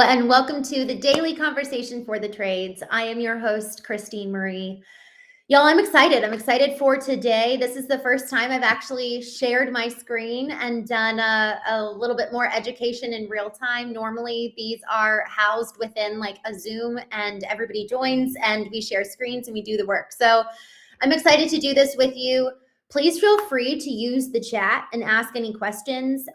And welcome to the daily conversation for the trades. I am your host, Christine Marie. Y'all, I'm excited. I'm excited for today. This is the first time I've actually shared my screen and done a little bit more education in real time. Normally, these are housed within like a Zoom and everybody joins and we share screens and we do the work. So I'm excited to do this with you. Please feel free to use the chat and ask any questions.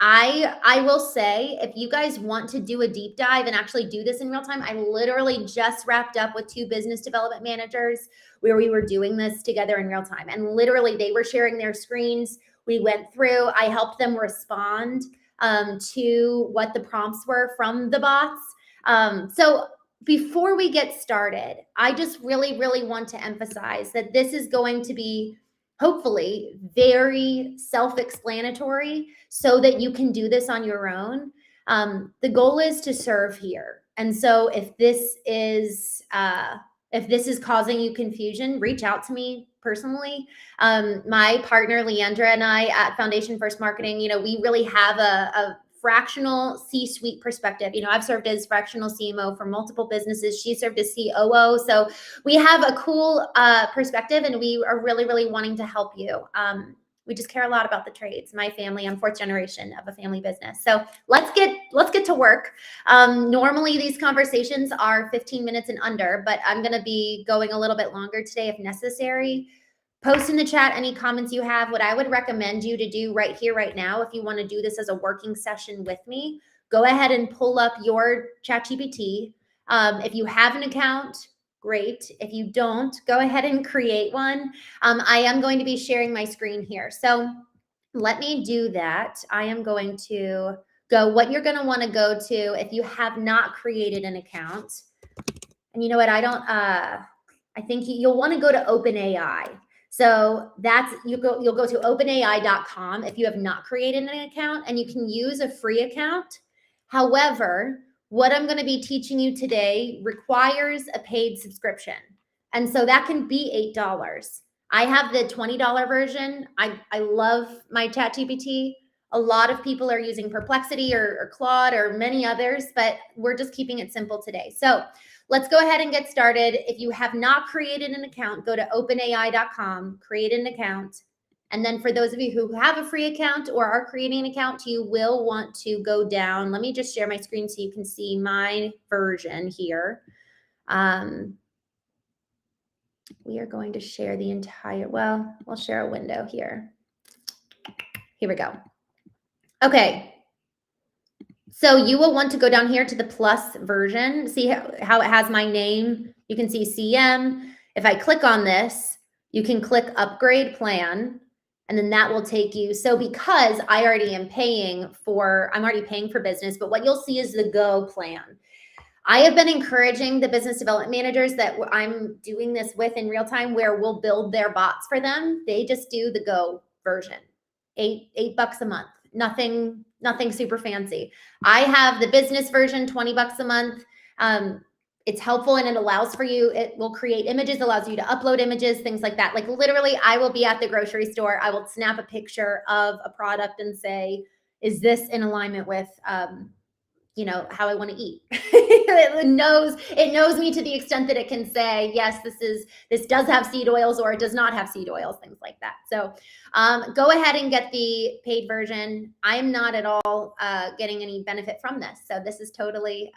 I will say, if you guys want to do a deep dive and actually do this in real time, I literally just wrapped up with 2 business development managers where we were doing this together in real time. And literally they were sharing their screens. We went through, I helped them respond to what the prompts were from the bots. So before we get started, I just really want to emphasize that this is going to be hopefully very self-explanatory so that you can do this on your own. The goal is to serve here. And so if this is causing you confusion, reach out to me personally. My partner, Leandra, and I at Foundation First Marketing, we really have a fractional C-suite perspective. I've served as fractional CMO for multiple businesses. She served as COO. So we have a cool perspective and we are really wanting to help you. We just care a lot about the trades. My family, I'm 4th generation of a family business. So let's get to work. Normally these conversations are 15 minutes and under, but I'm going to be going a little bit longer today if necessary. Post in the chat any comments you have. What I would recommend you to do right here, right now, if you want to do this as a working session with me, go ahead and pull up your ChatGPT. If you have an account, great. If you don't, go ahead and create one. I am going to be sharing my screen here. So let me do that. I am going to go, what you're going to want to go to if you have not created an account. And you know what? I think you'll want to go to OpenAI. So you'll go to openai.com if you have not created an account, and you can use a free account. However, what I'm going to be teaching you today requires a paid subscription. And so that can be $8. I have the $20 version. I love my ChatGPT. A lot of people are using Perplexity or Claude or many others, but we're just keeping it simple today. So let's go ahead and get started. If you have not created an account, go to openai.com, create an account. And then for those of you who have a free account or are creating an account, you will want to go down. Let me just share my screen so you can see my version here. We are going to share the entire, we'll share a window here. Here we go. Okay. So you will want to go down here to the plus version. See how it has my name. You can see CM. If I click on this, you can click upgrade plan, and then that will take you. So because I already am paying for, I'm already paying for business, but what you'll see is the Go plan. I have been encouraging the business development managers that I'm doing this with in real time where we'll build their bots for them. They just do the Go version, $8 a month. Nothing super fancy. I have the business version, $20 a month. It's helpful and it allows for you, it will create images, allows you to upload images, things like that. Like literally, I will be at the grocery store. I will snap a picture of a product and say, is this in alignment with, how I want to eat? It knows me to the extent that it can say, yes, this does have seed oils or it does not have seed oils, things like that. So go ahead and get the paid version. I am not at all getting any benefit from this. So this is totally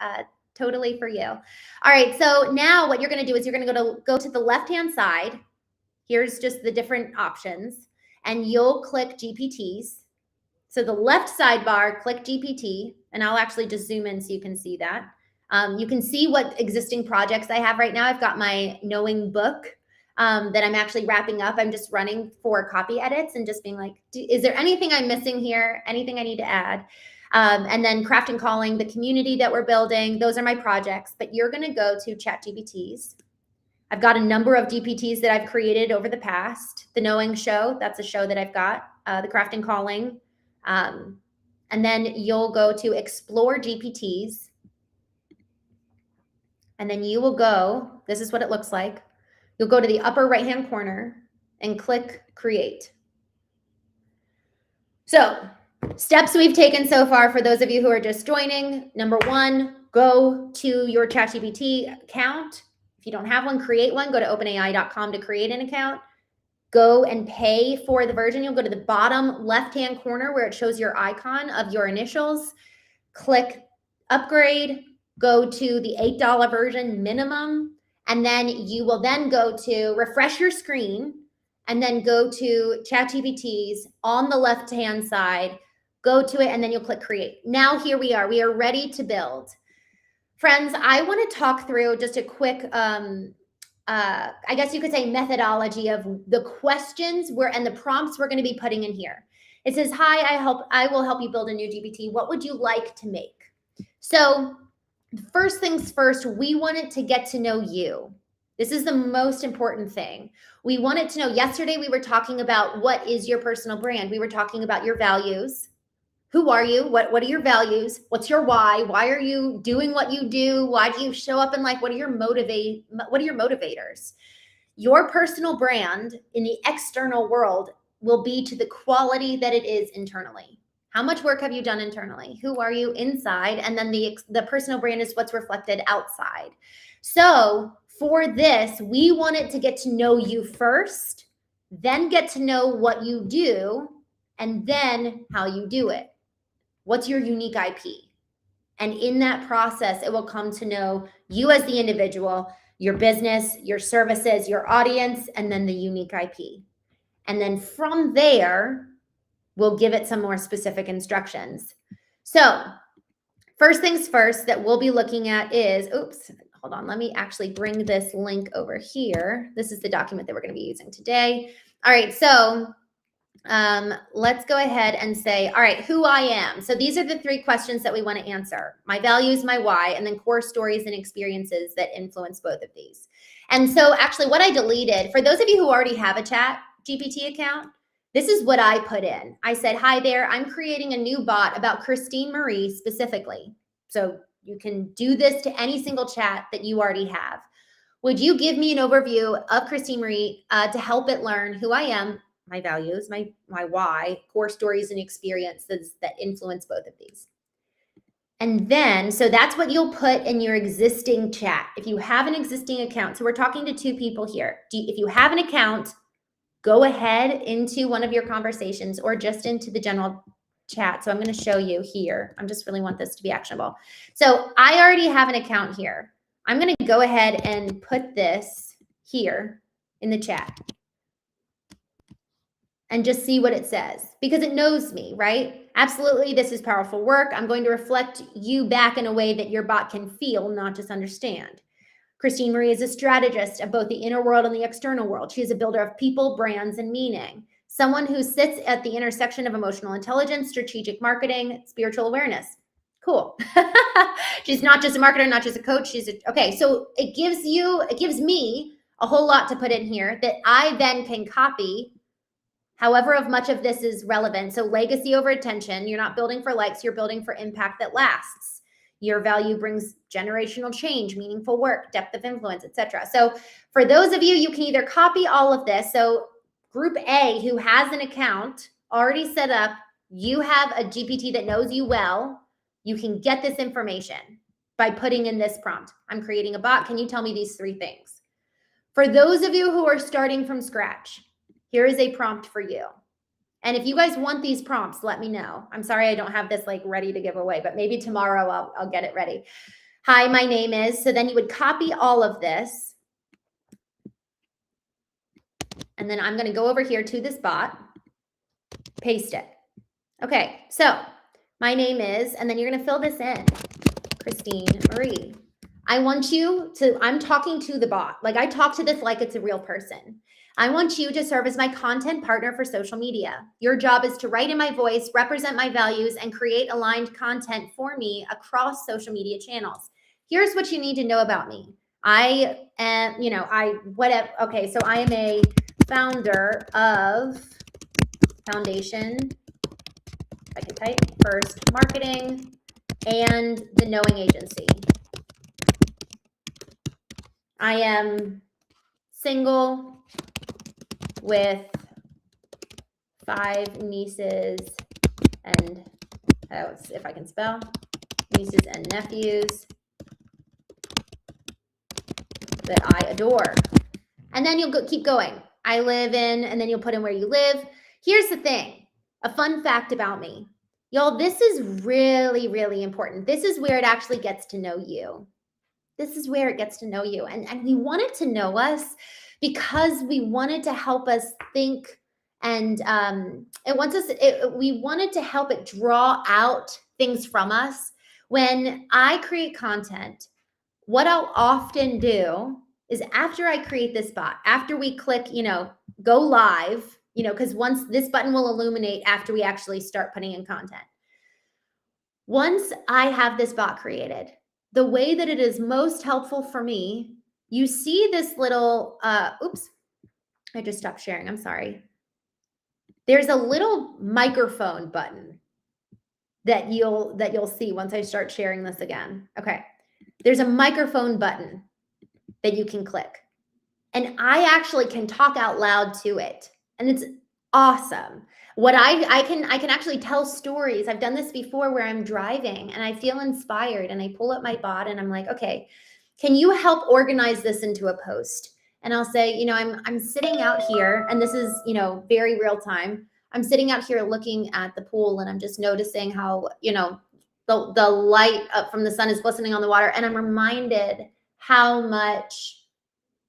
for you. All right. So now what you're going to do is you're going to go to the left-hand side. Here's just the different options and you'll click GPTs. So the left sidebar, click GPT, and I'll actually just zoom in so you can see that. You can see what existing projects I have right now. I've got my Knowing book that I'm actually wrapping up. I'm just running for copy edits and just being like, is there anything I'm missing here? Anything I need to add? And then Craft&Calling, the community that we're building, those are my projects. But you're going to go to ChatGPTs. I've got a number of GPTs that I've created over the past. The Knowing show, that's a show that I've got. The Craft&Calling. And then you'll go to Explore GPTs. And then you will go, this is what it looks like. You'll go to the upper right-hand corner and click Create. So Steps we've taken so far for those of you who are just joining. Number one, go to your ChatGPT account. If you don't have one, create one. Go to openai.com to create an account. Go and pay for the version. You'll go to the bottom left-hand corner where it shows your icon of your initials. Click upgrade, go to the $8 version minimum, and then you will then go to refresh your screen and then go to ChatGPT's on the left-hand side, go to it, and then you'll click create. Now here we are ready to build. Friends, I want to talk through just a quick, I guess you could say methodology of the questions and the prompts we're going to be putting in here. It says, hi, I will help you build a new GPT. What would you like to make? So first things first, we wanted to get to know you. This is the most important thing. We wanted to know, yesterday we were talking about what is your personal brand. We were talking about your values. Who are you? What are your values? What's your why? Why are you doing what you do? Why do you show up in life? What are your motivators? Your personal brand in the external world will be to the quality that it is internally. How much work have you done internally? Who are you inside? And then the personal brand is what's reflected outside. So for this, we wanted to get to know you first, then get to know what you do, and then how you do it. What's your unique IP? And in that process, it will come to know you as the individual, your business, your services, your audience, and then the unique IP. And then from there, we'll give it some more specific instructions. So first things first that we'll be looking at is, hold on, let me actually bring this link over here. This is the document that we're going to be using today. All right, so let's go ahead and say, all right, who I am. So these are the 3 questions that we want to answer: my values, my why, and then core stories and experiences that influence both of these. And so actually what I deleted, for those of you who already have a ChatGPT account, this is what I put in. I said, hi there, I'm creating a new bot about Christine Marie specifically. So you can do this to any single chat that you already have. Would you give me an overview of Christine Marie to help it learn who I am, my values, my why, core stories and experiences that influence both of these? And then, so that's what you'll put in your existing chat. If you have an existing account, so we're talking to 2 people here. If you have an account, go ahead into one of your conversations or just into the general chat. So I'm going to show you here. I just really want this to be actionable. So I already have an account here. I'm going to go ahead and put this here in the chat and just see what it says, because it knows me, right? Absolutely, this is powerful work. I'm going to reflect you back in a way that your bot can feel, not just understand. Christine Marie is a strategist of both the inner world and the external world. She is a builder of people, brands, and meaning. Someone who sits at the intersection of emotional intelligence, strategic marketing, spiritual awareness. Cool. She's not just a marketer, not just a coach. Okay, so it gives me a whole lot to put in here that I then can copy however of much of this is relevant. So legacy over attention. You're not building for likes, you're building for impact that lasts. Your value brings generational change, meaningful work, depth of influence, etc. So for those of you, you can either copy all of this. So group A, who has an account already set up, you have a GPT that knows you well, you can get this information by putting in this prompt. I'm creating a bot. Can you tell me these 3 things? For those of you who are starting from scratch, here is a prompt for you. And if you guys want these prompts, let me know. I'm sorry I don't have this like ready to give away, but maybe tomorrow I'll get it ready. Hi, my name is. So then you would copy all of this. And then I'm going to go over here to this bot, paste it. Okay, so my name is, and then you're going to fill this in, Christine Marie. I want you to, I'm talking to the bot. Like I talk to this like it's a real person. I want you to serve as my content partner for social media. Your job is to write in my voice, represent my values, and create aligned content for me across social media channels. Here's what you need to know about me. I am, okay, so I am a founder of Foundation, I can type, First Marketing, and the Knowing Agency. I am single with 5 nieces and if I can spell, nieces and nephews that I adore. And then you'll keep going. I live in, and then you'll put in where you live. Here's the thing, a fun fact about me. Y'all, this is really, really important. This is where it actually gets to know you. This is where it gets to know you. And we wanted to know us because we wanted to help us think, and we wanted to help it draw out things from us. When I create content, what I'll often do is after I create this bot, after we click, go live, because once this button will illuminate after we actually start putting in content. Once I have this bot created, the way that it is most helpful for me, you see this little, oops, I just stopped sharing. I'm sorry. There's a little microphone button that you'll see once I start sharing this again. Okay. There's a microphone button that you can click. And I actually can talk out loud to it. And it's awesome. What I can actually tell stories. I've done this before where I'm driving and I feel inspired and I pull up my bot and I'm like, okay, can you help organize this into a post? And I'll say, I'm sitting out here, and this is, very real time. I'm sitting out here looking at the pool and I'm just noticing how, the light up from the sun is glistening on the water. And I'm reminded how much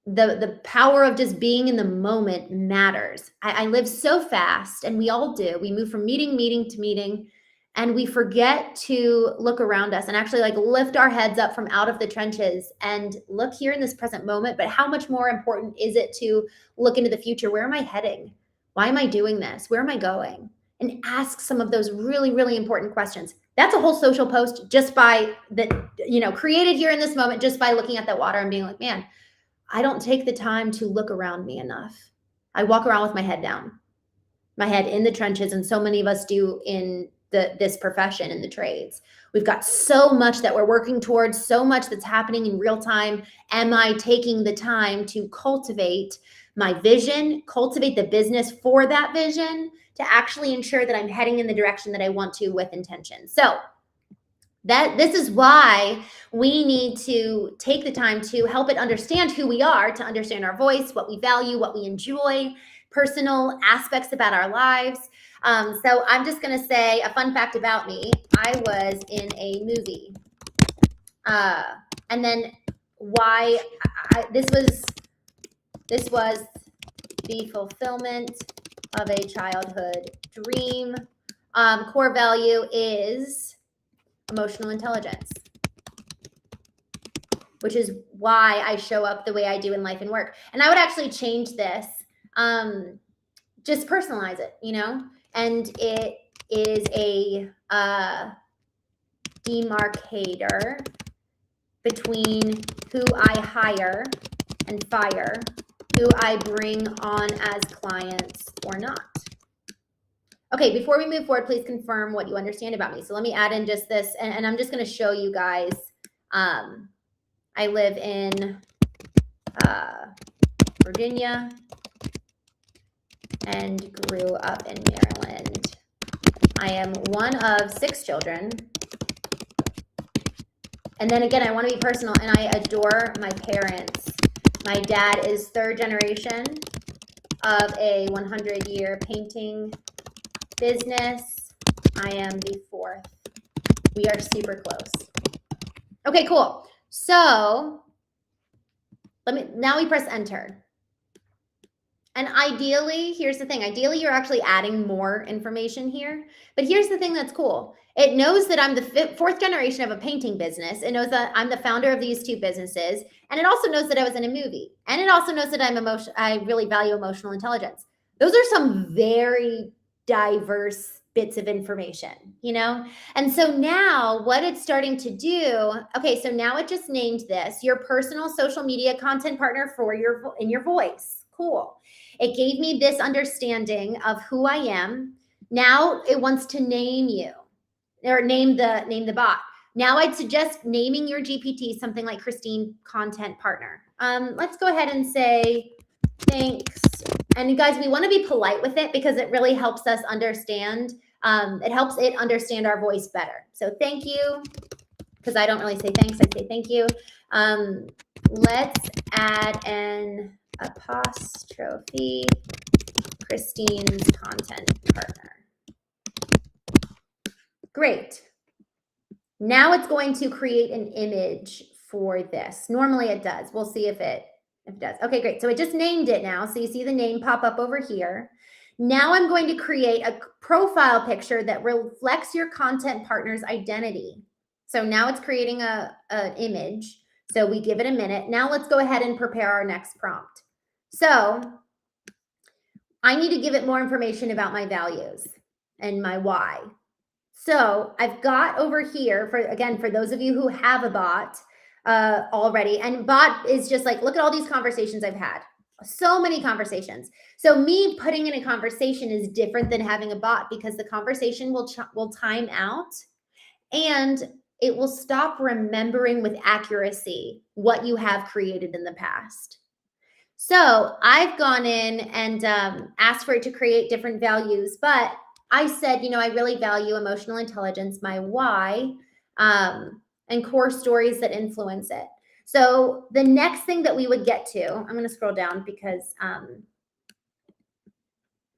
the power of just being in the moment matters. I live so fast, and we all do. We move from meeting to meeting, and we forget to look around us and actually lift our heads up from out of the trenches and look here in this present moment. But how much more important is it to look into the future? Where am I heading? Why am I doing this? Where am I going? And ask some of those really, really important questions. That's a whole social post just by created here in this moment, just by looking at that water and being like, man, I don't take the time to look around me enough. I walk around with my head down, my head in the trenches. And so many of us do in this profession, in the trades. We've got so much that we're working towards, so much that's happening in real time. Am I taking the time to cultivate my vision, cultivate the business for that vision, to actually ensure that I'm heading in the direction that I want to with intention? So this is why we need to take the time to help it understand who we are, to understand our voice, what we value, what we enjoy, personal aspects about our lives. So I'm just going to say a fun fact about me. I was in a movie. And then why this was the fulfillment of a childhood dream. Core value is emotional intelligence, which is why I show up the way I do in life and work. And I would actually change this, just personalize it, and it is a demarcator between who I hire and fire, who I bring on as clients or not. Okay, before we move forward, please confirm what you understand about me. So let me add in just this, and I'm just going to show you guys. I live in Virginia and grew up in Maryland. I am one of 6 children. And then again, I want to be personal, and I adore my parents. My dad is 3rd generation of a 100-year painting business. I am the 4th. We are super close. Okay, cool. So now we press enter. And ideally, here's the thing. Ideally, you're actually adding more information here. But here's the thing that's cool. It knows that I'm the 4th generation of a painting business. It knows that I'm the founder of these 2 businesses. And it also knows that I was in a movie. And it also knows that I really value emotional intelligence. Those are some very diverse bits of information, And so now what it's starting to do, okay, so now it just named this your personal social media content partner in your voice. Cool. It gave me this understanding of who I am. Now it wants to name you, or name the bot. Now I'd suggest naming your GPT something like Christine Content Partner. Let's go ahead and say thanks. And you guys, we want to be polite with it because it really helps us understand It helps it understand our voice better. So thank you, because I don't really say thanks, I say thank you. Let's add an apostrophe Christine's content partner. Great. Now it's going to create an image for this. Normally it does. We'll see if it does. Okay, great. So it just named it now. So you see the name pop up over here. Now I'm going to create a profile picture that reflects your content partner's identity. So now it's creating an image. So we give it a minute. Now let's go ahead and prepare our next prompt. So I need to give it more information about my values and my why. So I've got over here, for those of you who have a bot already, and bot is just like, look at all these conversations I've had. So many conversations. So me putting in a conversation is different than having a bot, because the conversation will time out and it will stop remembering with accuracy what you have created in the past. So I've gone in and asked for it to create different values, but I said, I really value emotional intelligence, my why, and core stories that influence it. So the next thing that we would get to, I'm going to scroll down because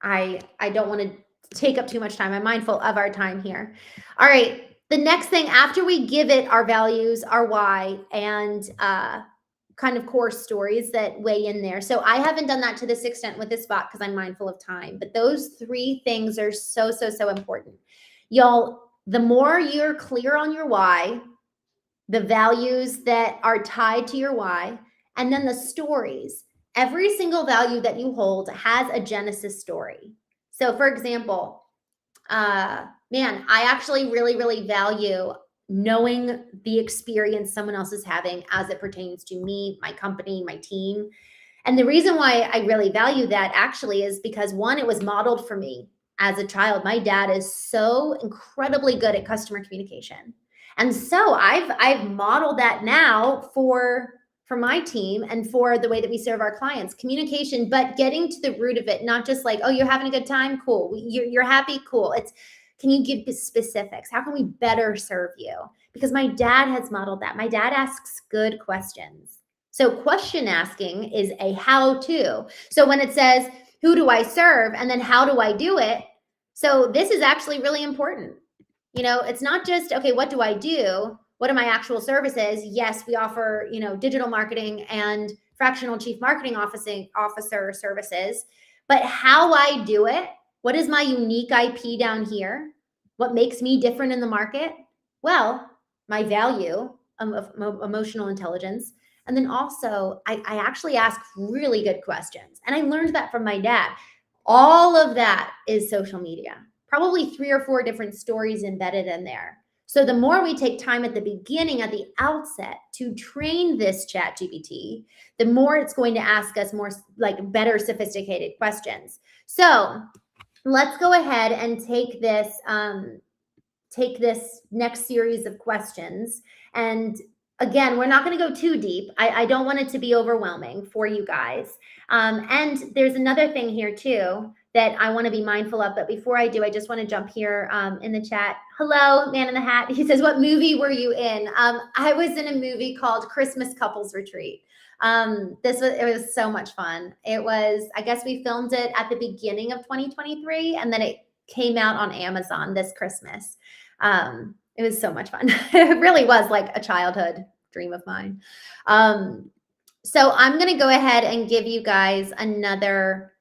I don't want to take up too much time. I'm mindful of our time here. All right. The next thing, after we give it our values, our why, and kind of core stories that weigh in there. So I haven't done that to this extent with this bot because I'm mindful of time, but those three things are so, so, so important. Y'all, the more you're clear on your why, the values that are tied to your why, and then the stories. Every single value that you hold has a genesis story. So for example, I actually really, really value knowing the experience someone else is having as it pertains to me, my company, my team. And the reason why I really value that actually is because, one, it was modeled for me as a child. My dad is so incredibly good at customer communication. And so I've modeled that now for my team and for the way that we serve our clients. Communication, but getting to the root of it, not just like, oh, you're having a good time? Cool. You're happy? Cool. It's, can you give specifics? How can we better serve you? Because my dad has modeled that. My dad asks good questions. So question asking is a how-to. So when it says, who do I serve? And then how do I do it? So this is actually really important. It's not just, okay, what do I do? What are my actual services? Yes, we offer, digital marketing and fractional chief marketing officer services, but how I do it, what is my unique IP down here? What makes me different in the market? Well, my value of emotional intelligence. And then also, I actually ask really good questions. And I learned that from my dad. All of that is social media. Probably 3 or 4 different stories embedded in there. So the more we take time at the beginning, at the outset, to train this ChatGPT, the more it's going to ask us more, like, better sophisticated questions. So let's go ahead and take this next series of questions. And again, we're not going to go too deep. I don't want it to be overwhelming for you guys. And there's another thing here too that I want to be mindful of. But before I do, I just want to jump here in the chat. Hello, Man in the Hat. He says, what movie were you in? I was in a movie called Christmas Couples Retreat. It was so much fun. It was, I guess we filmed it at the beginning of 2023, and then it came out on Amazon this Christmas. It was so much fun. It really was like a childhood dream of mine. So I'm going to go ahead and give you guys another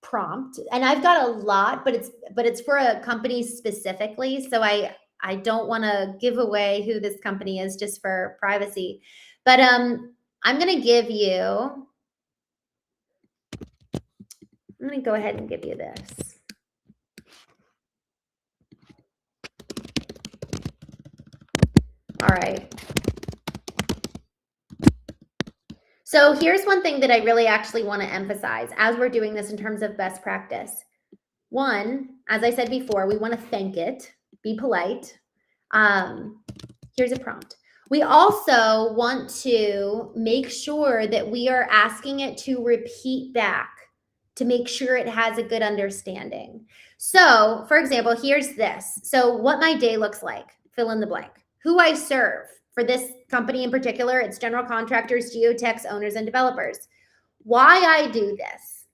prompt, and I've got a lot, but it's for a company specifically. So I don't want to give away who this company is just for privacy, but I'm going to give you, I'm going to go ahead and give you this. All right. So here's one thing that I really actually want to emphasize as we're doing this in terms of best practice. One, as I said before, we want to thank it, be polite. Here's a prompt. We also want to make sure that we are asking it to repeat back to make sure it has a good understanding. So, for example, here's this. So, what my day looks like, fill in the blank. Who I serve. For this company in particular, it's general contractors, geotechs, owners, and developers. Why I do this.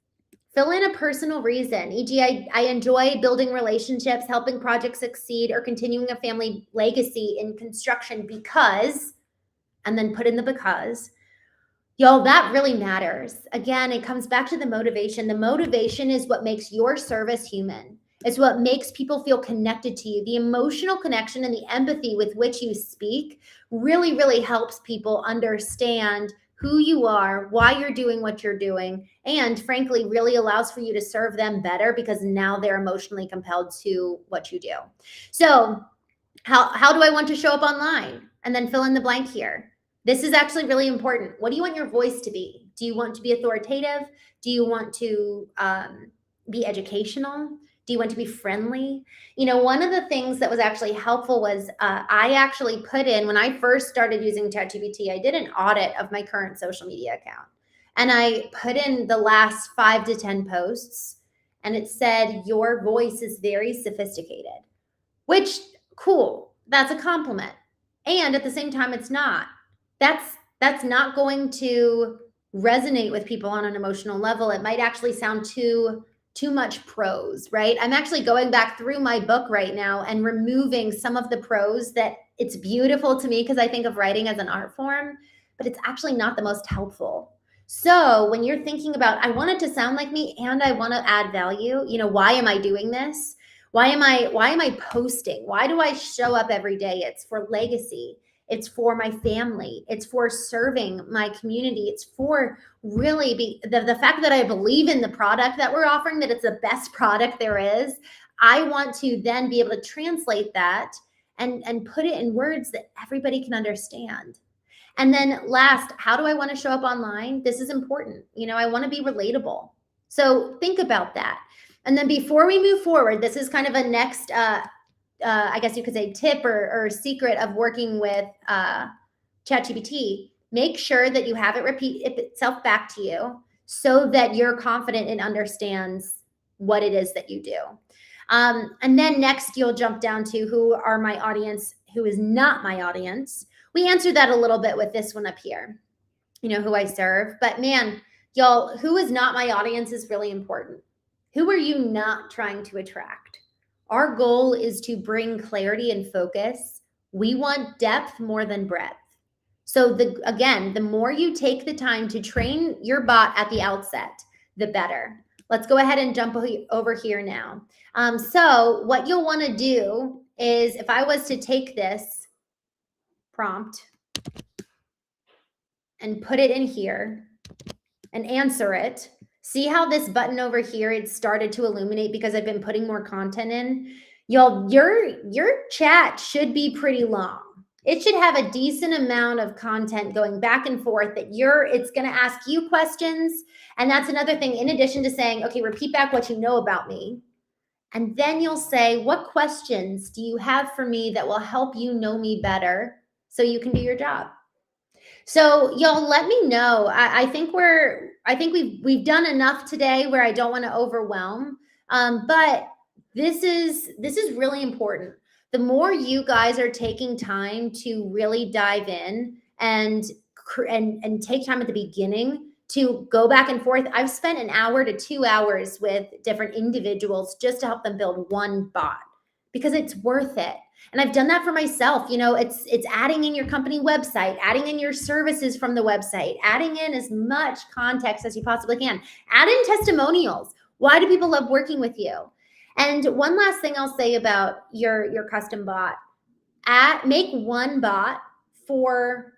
Fill in a personal reason, e.g., I enjoy building relationships, helping projects succeed, or continuing a family legacy in construction because, and then put in the because. Y'all, that really matters. Again, it comes back to the motivation. The motivation is what makes your service human. It's what makes people feel connected to you. The emotional connection and the empathy with which you speak really, really helps people understand who you are, why you're doing what you're doing, and frankly, really allows for you to serve them better because now they're emotionally compelled to what you do. So, how do I want to show up online? And then fill in the blank here. This is actually really important. What do you want your voice to be? Do you want to be authoritative? Do you want to be educational? Do you want to be friendly? You know, one of the things that was actually helpful was I actually put in, when I first started using ChatGPT, I did an audit of my current social media account. And I put in the last 5 to 10 posts, and it said, your voice is very sophisticated, which, cool, that's a compliment. And at the same time, it's not. That's not going to resonate with people on an emotional level. It might actually sound too much prose, right? I'm actually going back through my book right now and removing some of the prose that it's beautiful to me because I think of writing as an art form, but it's actually not the most helpful. So when you're thinking about, I want it to sound like me and I want to add value, you know, why am I doing this? Why am I posting? Why do I show up every day? It's for legacy. It's for my family. It's for serving my community. It's for really the fact that I believe in the product that we're offering, that it's the best product there is. I want to then be able to translate that and put it in words that everybody can understand. And then last, how do I want to show up online? This is important. You know, I want to be relatable. So think about that. And then before we move forward, this is kind of a next I guess you could say tip or secret of working with ChatGPT. Make sure that you have it repeat itself back to you so that you're confident and understands what it is that you do. And then next, you'll jump down to who are my audience, who is not my audience. We answered that a little bit with this one up here, you know, who I serve. But man, y'all, who is not my audience is really important. Who are you not trying to attract? Our goal is to bring clarity and focus. We want depth more than breadth. So again, the more you take the time to train your bot at the outset, the better. Let's go ahead and jump over here now. So what you'll want to do is, if I was to take this prompt and put it in here and answer it, see how this button over here, it started to illuminate because I've been putting more content in. Y'all, your chat should be pretty long. It should have a decent amount of content going back and forth that it's going to ask you questions. And that's another thing, in addition to saying, okay, repeat back what you know about me. And then you'll say, what questions do you have for me that will help you know me better so you can do your job? So y'all, let me know. I think we've done enough today where I don't want to overwhelm. But this is really important. The more you guys are taking time to really dive in and take time at the beginning to go back and forth. I've spent an hour to 2 hours with different individuals just to help them build one bot because it's worth it. And I've done that for myself. You know, it's adding in your company website, adding in your services from the website, adding in as much context as you possibly can. Add in testimonials. Why do people love working with you? And one last thing I'll say about your custom bot. Make one bot for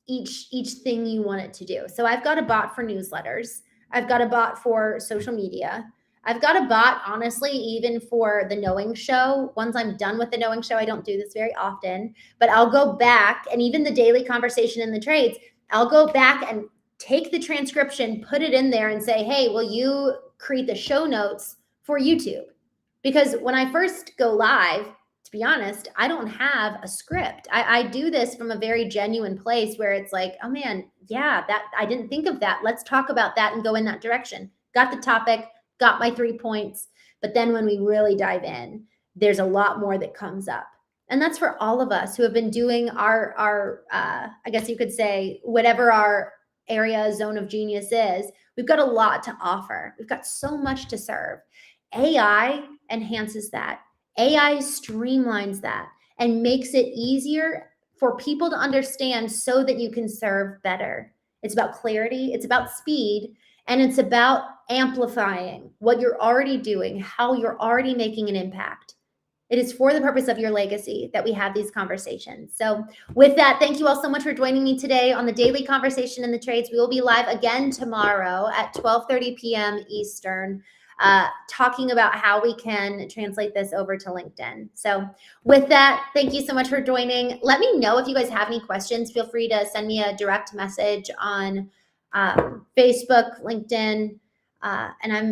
each thing you want it to do. So I've got a bot for newsletters. I've got a bot for social media. I've got a bot, honestly, even for the Knowing Show. Once I'm done with the Knowing Show, I don't do this very often, but I'll go back, and even the daily conversation in the trades, I'll go back and take the transcription, put it in there and say, hey, will you create the show notes for YouTube? Because when I first go live, to be honest, I don't have a script. I do this from a very genuine place where it's like, oh man, yeah, that I didn't think of that. Let's talk about that and go in that direction. got the topic, got my 3 points. But then when we really dive in, there's a lot more that comes up. And that's for all of us who have been doing our I guess you could say, whatever our area zone of genius is. We've got a lot to offer. We've got so much to serve. AI enhances that. AI streamlines that and makes it easier for people to understand so that you can serve better. It's about clarity, it's about speed, and it's about amplifying what you're already doing, how you're already making an impact. It is for the purpose of your legacy that we have these conversations. So with that, thank you all so much for joining me today on the Daily Conversation in the Trades. We will be live again tomorrow at 12:30 p.m. Eastern, talking about how we can translate this over to LinkedIn. So with that, thank you so much for joining. Let me know if you guys have any questions. Feel free to send me a direct message on Facebook, LinkedIn,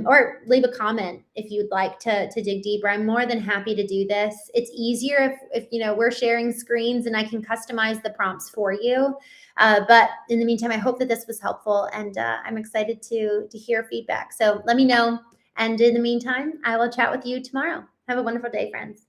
or leave a comment if you'd like to dig deeper. I'm more than happy to do this. It's easier if we're sharing screens and I can customize the prompts for you. But in the meantime, I hope that this was helpful, and I'm excited to hear feedback. So let me know. And in the meantime, I will chat with you tomorrow. Have a wonderful day, friends.